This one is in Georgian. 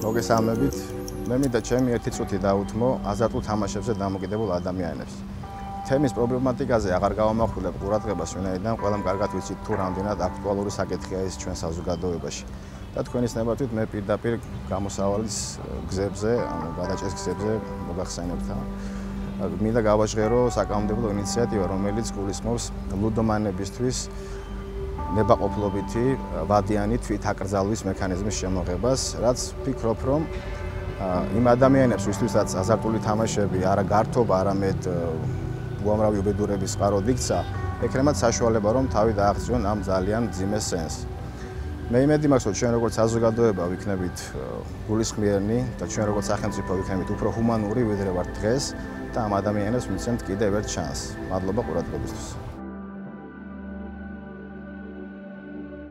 მოგესალმებით. მე მინდა ჩემი ერთი წუთი დაუთმო აზარტულ თამაშებზე დამოკიდებულ ადამიანებს. თემის პრობლემატიკაზე აღარ გავამახვილებ ყურადღებას, ვინაიდან ყველამ კარგად ვიცით თუ რამდენად აქტუალური საკითხია ეს ჩვენ საზოგადოებაში. და თქვენის ნებართვით მე პირდაპირ გამოსავალის გზებზე, ანუ გადაჭრის გზებზე მოგახსენებთ. მინდა გავაჟღერო საკანონმდებლო ინიციატივა, რომელიც გულისხმობს ლუდომანებისთვის ნებაყოფლობითი ვადიანი თვითაკრძალვის მექანიზმის შემოღებას, რაც ვფიქრობ, რომ იმ ადამიანებს, ვისთვისაც აზარტული თამაშები არა გართობა, არამედ უამრავი უბედურების წყაროდ იქცა, ექნებათ საშუალება, რომ თავი დააღწიონ ამ ძალიან მძიმე სენს. მე იმედი მაქვს, რომ ჩვენ როგორც საზოგადოება ვიქნებით გულისხმიერნი და ჩვენ როგორც სახელმწიფო ვიქნებით უფრო ჰუმანური, ვიდრე ვართ დღეს და ამ ადამიანებს მიცემთ კიდევ ერთ შანსს. მადლობა ყურადღებისთვის.